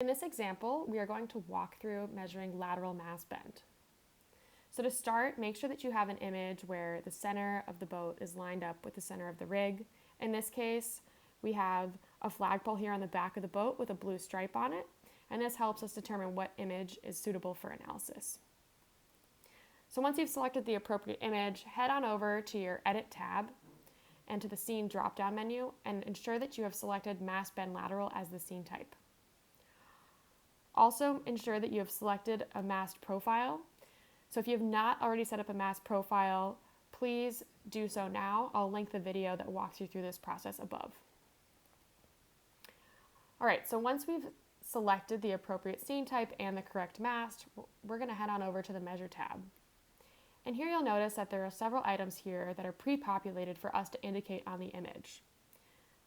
In this example, we are going to walk through measuring lateral mass bend. So to start, make sure that you have an image where the center of the boat is lined up with the center of the rig. In this case, we have a flagpole here on the back of the boat with a blue stripe on it, and this helps us determine what image is suitable for analysis. So once you've selected the appropriate image, head on over to your Edit tab and to the Scene drop-down menu and ensure that you have selected Mass Bend Lateral as the scene type. Also, ensure that you have selected a mast profile. So if you have not already set up a mast profile, please do so now. I'll link the video that walks you through this process above. All right, so once we've selected the appropriate scene type and the correct mast, we're going to head on over to the Measure tab. And here you'll notice that there are several items here that are pre-populated for us to indicate on the image.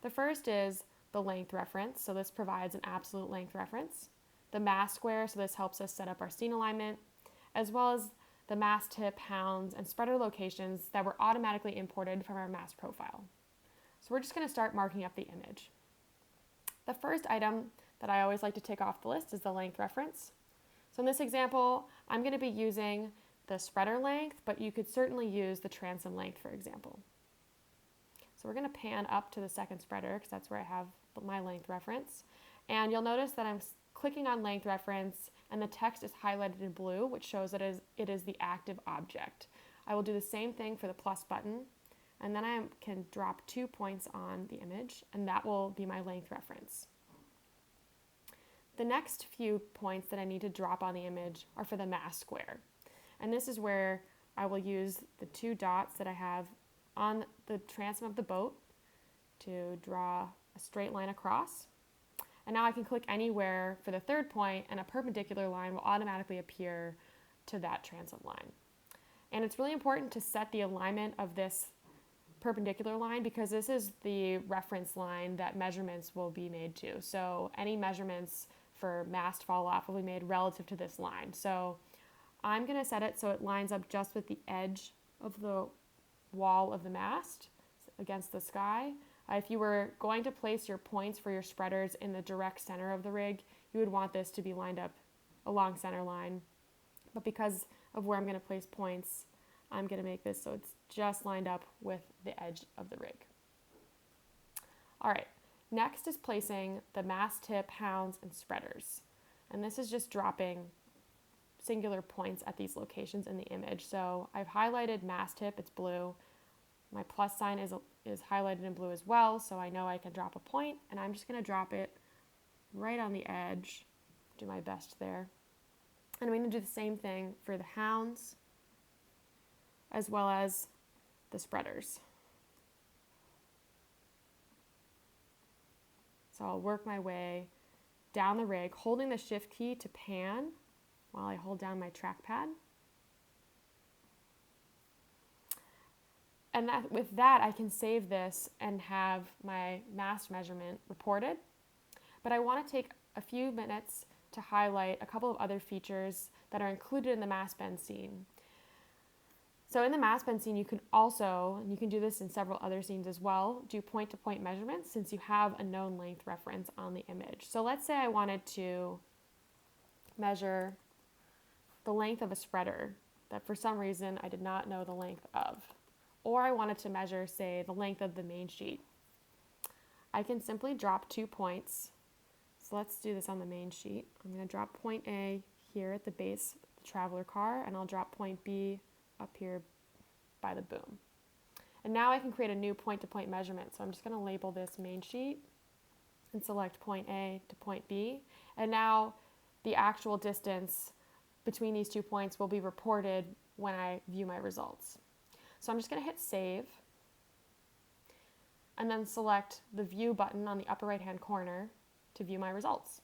The first is the length reference, so this provides an absolute length reference. The mast square, so this helps us set up our scene alignment, as well as the mast tip, hounds, and spreader locations that were automatically imported from our mast profile. So we're just going to start marking up the image. The first item that I always like to take off the list is the length reference. So in this example, I'm going to be using the spreader length, but you could certainly use the transom length, for example. So we're going to pan up to the second spreader because that's where I have my length reference. And you'll notice that I'm clicking on length reference and the text is highlighted in blue, which shows that it is the active object. I will do the same thing for the plus button, and then I can drop 2 points on the image, and that will be my length reference. The next few points that I need to drop on the image are for the mast square. And this is where I will use the 2 dots that I have on the transom of the boat to draw a straight line across. And now I can click anywhere for the third point and a perpendicular line will automatically appear to that transom line. And it's really important to set the alignment of this perpendicular line because this is the reference line that measurements will be made to. So any measurements for mast fall off will be made relative to this line. So I'm going to set it so it lines up just with the edge of the wall of the mast against the sky. If you were going to place your points for your spreaders in the direct center of the rig, you would want this to be lined up along center line. But because of where I'm going to place points, I'm going to make this so it's just lined up with the edge of the rig. All right, next is placing the mast tip, hounds, and spreaders. And this is just dropping singular points at these locations in the image. So I've highlighted mast tip, it's blue. My plus sign is highlighted in blue as well, so I know I can drop a point, and I'm just going to drop it right on the edge, do my best there. And I'm going to do the same thing for the hounds, as well as the spreaders. So I'll work my way down the rig, holding the shift key to pan while I hold down my trackpad. And with that, I can save this and have my mast measurement reported. But I want to take a few minutes to highlight a couple of other features that are included in the mast bend scene. So in the mast bend scene, you can also, and you can do this in several other scenes as well, do point-to-point measurements since you have a known length reference on the image. So let's say I wanted to measure the length of a spreader that for some reason I did not know the length of. Or I wanted to measure, say, the length of the main sheet. I can simply drop 2 points. So let's do this on the main sheet. I'm going to drop point A here at the base of the traveler car, and I'll drop point B up here by the boom. And now I can create a new point-to-point measurement. So I'm just going to label this main sheet and select point A to point B. And now the actual distance between these 2 points will be reported when I view my results. So I'm just going to hit save and then select the view button on the upper right hand corner to view my results.